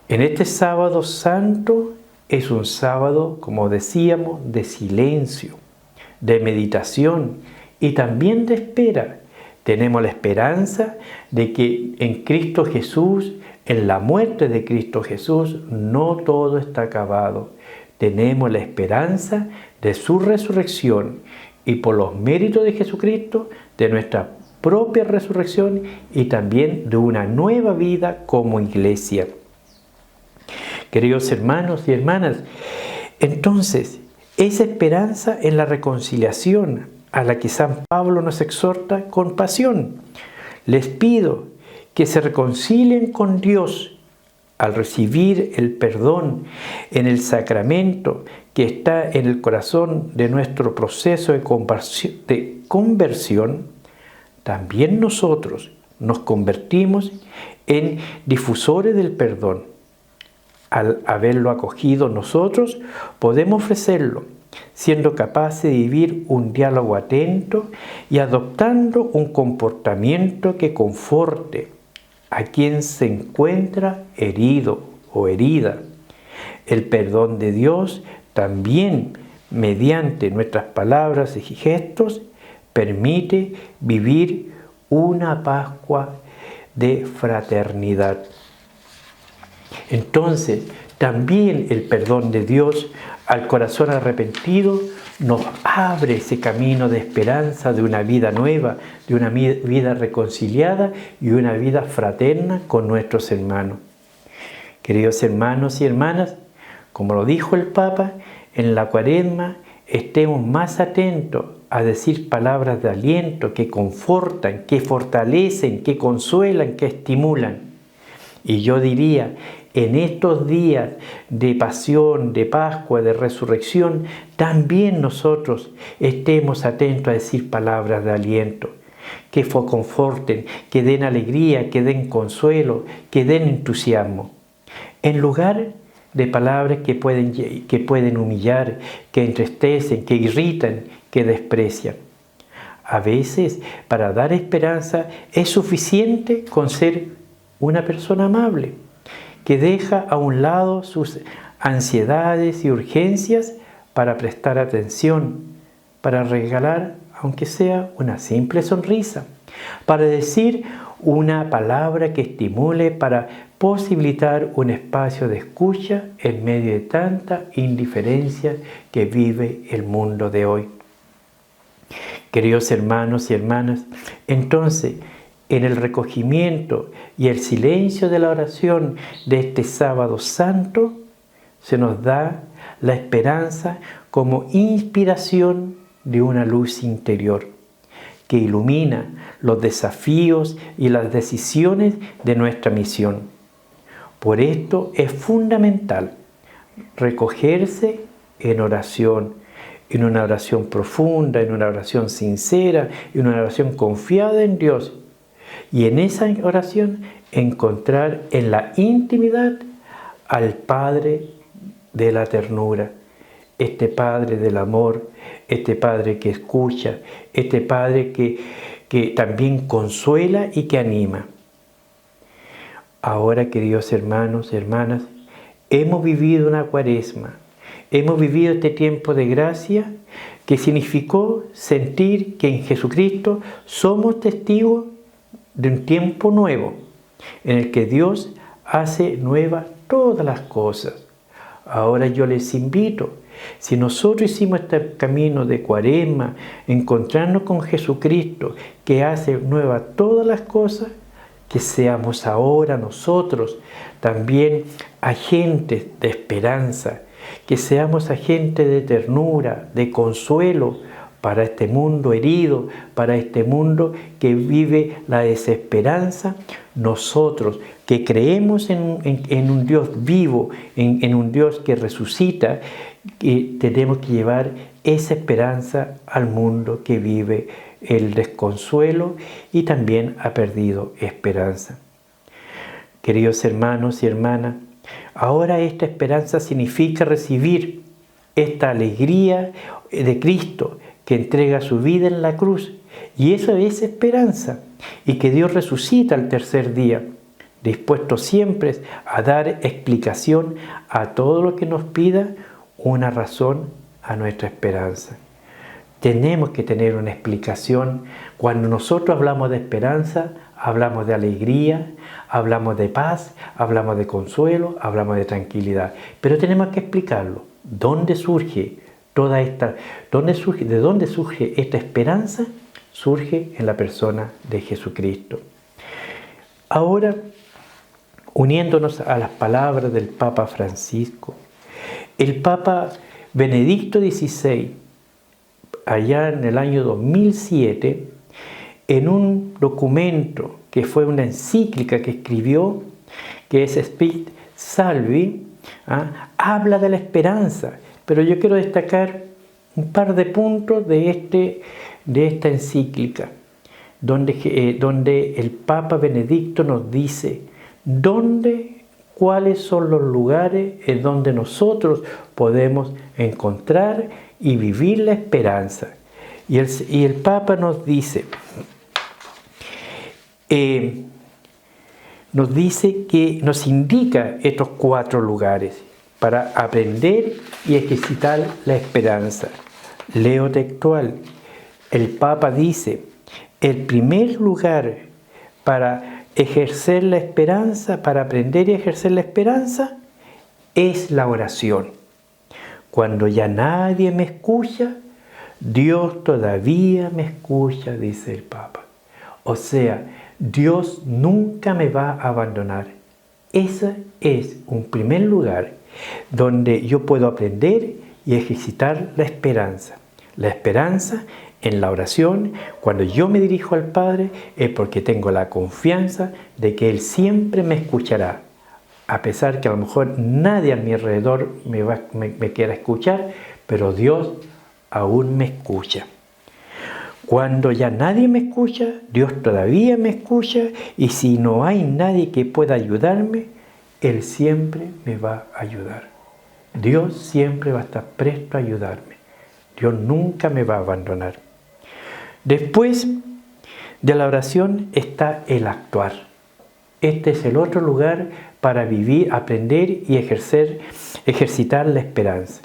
En este sábado santo es un sábado, como decíamos, de silencio, de meditación y también de espera. Tenemos la esperanza de que en Cristo Jesús, en la muerte de Cristo Jesús, no todo está acabado. Tenemos la esperanza de su resurrección y por los méritos de Jesucristo, de nuestra propia resurrección y también de una nueva vida como iglesia. Queridos hermanos y hermanas, entonces, esa esperanza en la reconciliación a la que San Pablo nos exhorta con pasión. Les pido que se reconcilien con Dios al recibir el perdón en el sacramento que está en el corazón de nuestro proceso de conversión. También nosotros nos convertimos en difusores del perdón. Al haberlo acogido nosotros, podemos ofrecerlo, siendo capaces de vivir un diálogo atento y adoptando un comportamiento que conforte a quien se encuentra herido o herida. El perdón de Dios también, mediante nuestras palabras y gestos, permite vivir una Pascua de fraternidad. Entonces, también el perdón de Dios al corazón arrepentido nos abre ese camino de esperanza, de una vida nueva, de una vida reconciliada y una vida fraterna con nuestros hermanos. Queridos hermanos y hermanas, como lo dijo el Papa, en la Cuaresma estemos más atentos a decir palabras de aliento que confortan, que fortalecen, que consuelan, que estimulan. Y yo diría, en estos días de pasión, de Pascua, de resurrección, también nosotros estemos atentos a decir palabras de aliento, que conforten, que den alegría, que den consuelo, que den entusiasmo. En lugar de palabras que pueden humillar, que entristecen, que irritan, que desprecian. A veces, para dar esperanza, es suficiente con ser una persona amable, que deja a un lado sus ansiedades y urgencias para prestar atención, para regalar, aunque sea una simple sonrisa, para decir una palabra que estimule, para posibilitar un espacio de escucha en medio de tanta indiferencia que vive el mundo de hoy. Queridos hermanos y hermanas, entonces, en el recogimiento y el silencio de la oración de este sábado santo, se nos da la esperanza como inspiración de una luz interior que ilumina los desafíos y las decisiones de nuestra misión. Por esto es fundamental recogerse en oración, en una oración profunda, en una oración sincera, en una oración confiada en Dios. Y en esa oración encontrar en la intimidad al Padre de la ternura, este Padre del amor, este Padre que escucha, este Padre que también consuela y que anima. Ahora, queridos hermanos y hermanas, hemos vivido una Cuaresma, hemos vivido este tiempo de gracia que significó sentir que en Jesucristo somos testigos de un tiempo nuevo, en el que Dios hace nuevas todas las cosas. Ahora yo les invito, si nosotros hicimos este camino de Cuaresma, encontrarnos con Jesucristo, que hace nuevas todas las cosas, que seamos ahora nosotros también agentes de esperanza, que seamos agentes de ternura, de consuelo para este mundo herido, para este mundo que vive la desesperanza. Nosotros que creemos en un Dios vivo, en un Dios que resucita, tenemos que llevar esa esperanza al mundo que vive el desconsuelo y también ha perdido esperanza. Queridos hermanos y hermanas, ahora esta esperanza significa recibir esta alegría de Cristo que entrega su vida en la cruz. Y eso es esperanza. Y que Dios resucita al tercer día, dispuesto siempre a dar explicación a todo lo que nos pida, una razón a nuestra esperanza. Tenemos que tener una explicación. Cuando nosotros hablamos de esperanza, hablamos de alegría, hablamos de paz, hablamos de consuelo, hablamos de tranquilidad. Pero tenemos que explicarlo. ¿Dónde surge toda esta? ¿De dónde surge esta esperanza? Surge en la persona de Jesucristo. Ahora, uniéndonos a las palabras del Papa Francisco, el Papa Benedicto XVI, allá en el año 2007, en un documento que fue una encíclica que escribió, que es Spes Salvi, habla de la esperanza. Pero yo quiero destacar un par de puntos de esta encíclica, donde el Papa Benedicto nos dice cuáles son los lugares en donde nosotros podemos encontrar y vivir la esperanza. Y el Papa nos dice que nos indica estos 4 lugares para aprender y ejercitar la esperanza. Leo textual. El Papa dice: el primer lugar para ejercer la esperanza, para aprender y ejercer la esperanza, es la oración. Cuando ya nadie me escucha, Dios todavía me escucha, dice el Papa. O sea, Dios nunca me va a abandonar. Ese es un primer lugar donde yo puedo aprender y ejercitar la esperanza. La esperanza En la oración, cuando yo me dirijo al Padre, es porque tengo la confianza de que Él siempre me escuchará. A pesar que a lo mejor nadie a mi alrededor me quiera escuchar, pero Dios aún me escucha. Cuando ya nadie me escucha, Dios todavía me escucha, y si no hay nadie que pueda ayudarme, Él siempre me va a ayudar. Dios siempre va a estar presto a ayudarme. Dios nunca me va a abandonar. Después de la oración está el actuar. Este es el otro lugar para vivir, aprender y ejercitar la esperanza.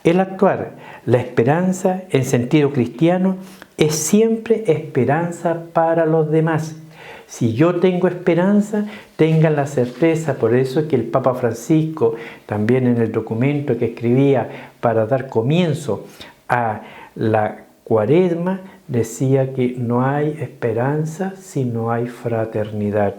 El actuar, la esperanza en sentido cristiano, es siempre esperanza para los demás. Si yo tengo esperanza, tengan la certeza. Por eso que el Papa Francisco, también en el documento que escribía para dar comienzo a la Cuaresma, decía que no hay esperanza si no hay fraternidad.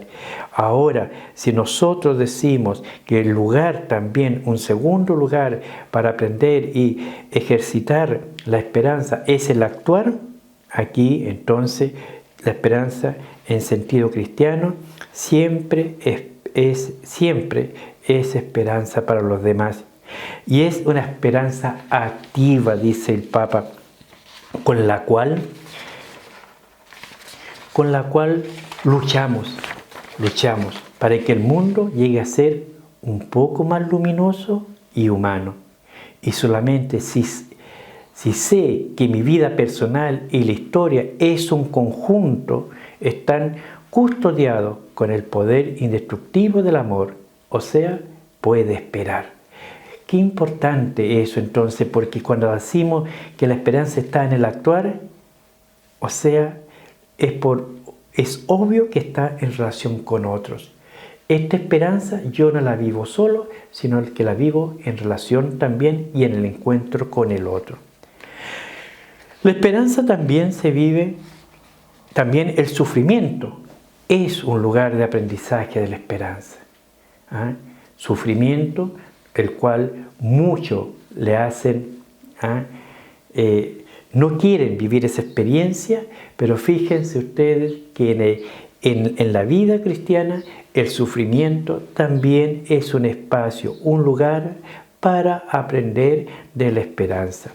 Ahora, si nosotros decimos que el lugar también, un segundo lugar para aprender y ejercitar la esperanza es el actuar, aquí entonces la esperanza en sentido cristiano siempre es esperanza para los demás. Y es una esperanza activa, dice el Papa, con la cual luchamos para que el mundo llegue a ser un poco más luminoso y humano. Y solamente si sé que mi vida personal y la historia es un conjunto, están custodiados con el poder indestructible del amor, o sea, puede esperar. Qué importante eso entonces, porque cuando decimos que la esperanza está en el actuar, o sea, es obvio que está en relación con otros. Esta esperanza yo no la vivo solo, sino que la vivo en relación también y en el encuentro con el otro. La esperanza también se vive, también el sufrimiento es un lugar de aprendizaje de la esperanza. Sufrimiento, el cual muchos le hacen, no quieren vivir esa experiencia, pero fíjense ustedes que en la vida cristiana el sufrimiento también es un espacio, un lugar para aprender de la esperanza.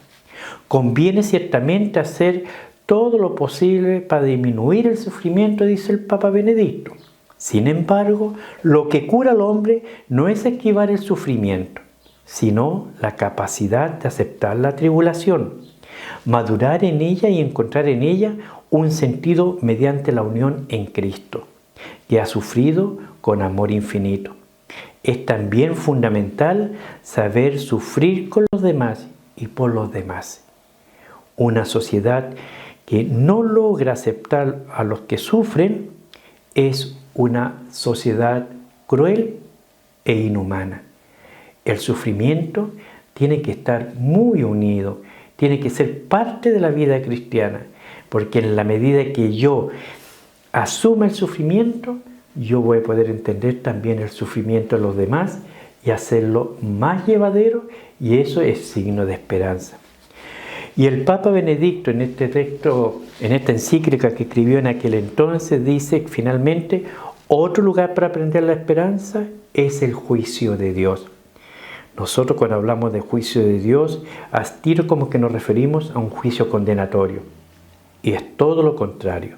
Conviene ciertamente hacer todo lo posible para disminuir el sufrimiento, dice el Papa Benedicto. Sin embargo, lo que cura al hombre no es esquivar el sufrimiento, sino la capacidad de aceptar la tribulación, madurar en ella y encontrar en ella un sentido mediante la unión en Cristo, que ha sufrido con amor infinito. Es también fundamental saber sufrir con los demás y por los demás. Una sociedad que no logra aceptar a los que sufren es una sociedad cruel e inhumana. El sufrimiento tiene que estar muy unido, tiene que ser parte de la vida cristiana, porque en la medida que yo asuma el sufrimiento, yo voy a poder entender también el sufrimiento de los demás y hacerlo más llevadero, y eso es signo de esperanza. Y el Papa Benedicto en este texto, en esta encíclica que escribió en aquel entonces, dice que finalmente otro lugar para aprender la esperanza es el juicio de Dios. Nosotros cuando hablamos de juicio de Dios, a tiro como que nos referimos a un juicio condenatorio. Y es todo lo contrario.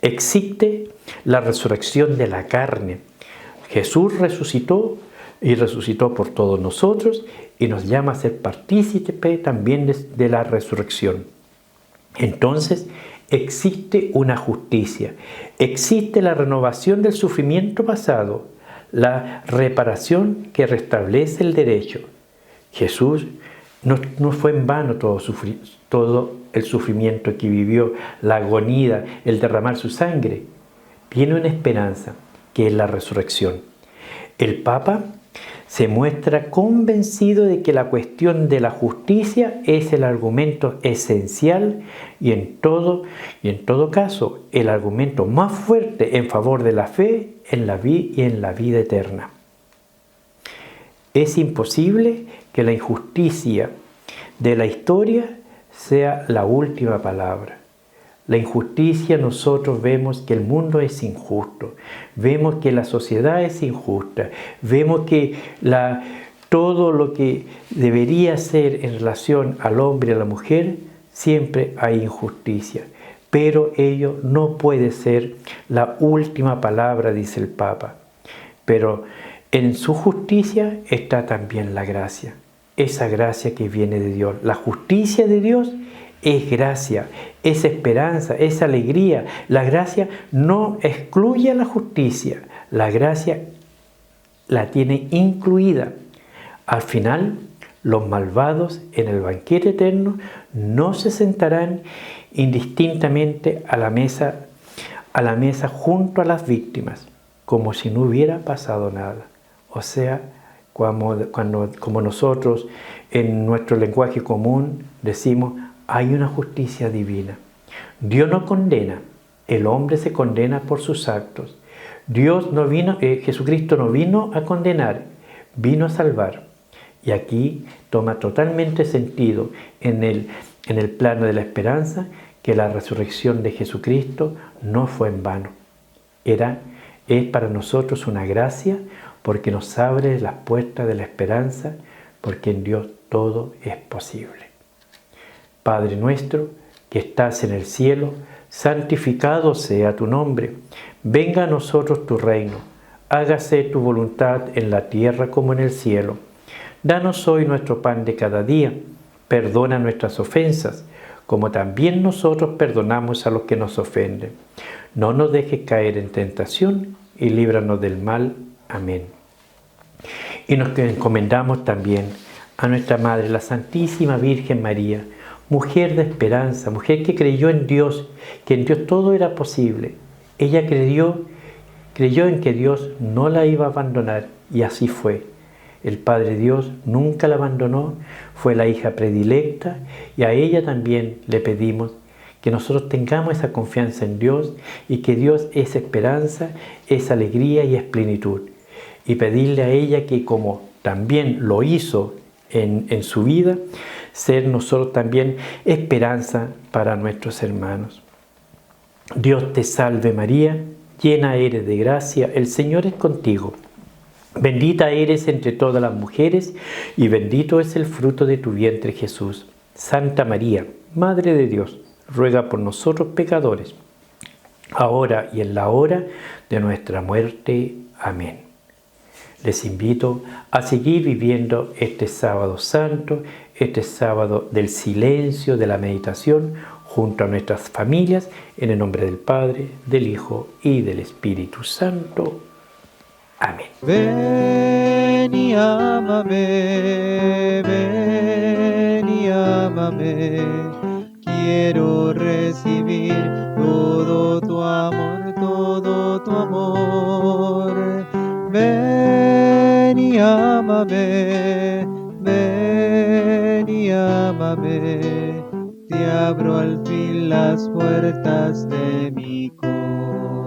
Existe la resurrección de la carne. Jesús resucitó y resucitó por todos nosotros y nos llama a ser partícipe también de la resurrección. Entonces, existe una justicia, existe la renovación del sufrimiento pasado, la reparación que restablece el derecho. Jesús no fue en vano todo el sufrimiento que vivió, la agonía, el derramar su sangre. Tiene una esperanza, que es la resurrección. El Papa se muestra convencido de que la cuestión de la justicia es el argumento esencial y en todo caso el argumento más fuerte en favor de la fe y en la vida eterna. Es imposible que la injusticia de la historia sea la última palabra. La injusticia, nosotros vemos que el mundo es injusto, vemos que la sociedad es injusta, vemos que todo lo que debería ser en relación al hombre y a la mujer, siempre hay injusticia. Pero ello no puede ser la última palabra, dice el Papa. Pero en su justicia está también la gracia, esa gracia que viene de Dios. La justicia de Dios es gracia, es esperanza, es alegría. La gracia no excluye a la justicia, la gracia la tiene incluida. Al final, los malvados en el banquete eterno no se sentarán indistintamente a la mesa junto a las víctimas, como si no hubiera pasado nada. O sea, como nosotros en nuestro lenguaje común decimos, hay una justicia divina. Dios no condena, el hombre se condena por sus actos. Jesucristo no vino a condenar, vino a salvar. Y aquí toma totalmente sentido en el plano de la esperanza que la resurrección de Jesucristo no fue en vano. Es para nosotros una gracia porque nos abre las puertas de la esperanza, porque en Dios todo es posible. Padre nuestro, que estás en el cielo, santificado sea tu nombre. Venga a nosotros tu reino. Hágase tu voluntad en la tierra como en el cielo. Danos hoy nuestro pan de cada día. Perdona nuestras ofensas, como también nosotros perdonamos a los que nos ofenden. No nos dejes caer en tentación y líbranos del mal. Amén. Y nos encomendamos también a nuestra Madre, la Santísima Virgen María, mujer de esperanza, mujer que creyó en Dios, que en Dios todo era posible. Ella creyó en que Dios no la iba a abandonar, y así fue. El Padre Dios nunca la abandonó, fue la hija predilecta, y a ella también le pedimos que nosotros tengamos esa confianza en Dios y que Dios es esperanza, es alegría y es plenitud. Y pedirle a ella que, como también lo hizo en su vida, ser nosotros también esperanza para nuestros hermanos. Dios te salve María, llena eres de gracia, el Señor es contigo. Bendita eres entre todas las mujeres y bendito es el fruto de tu vientre Jesús. Santa María, Madre de Dios, ruega por nosotros pecadores, ahora y en la hora de nuestra muerte. Amén. Les invito a seguir viviendo este sábado santo, este sábado del silencio, de la meditación, junto a nuestras familias, en el nombre del Padre, del Hijo y del Espíritu Santo. Amén. Ven y ámame, ven y ámame. Quiero recibir todo tu amor, todo tu amor. Ven y ámame, ven y ámame. Te abro al fin las puertas de mi corazón.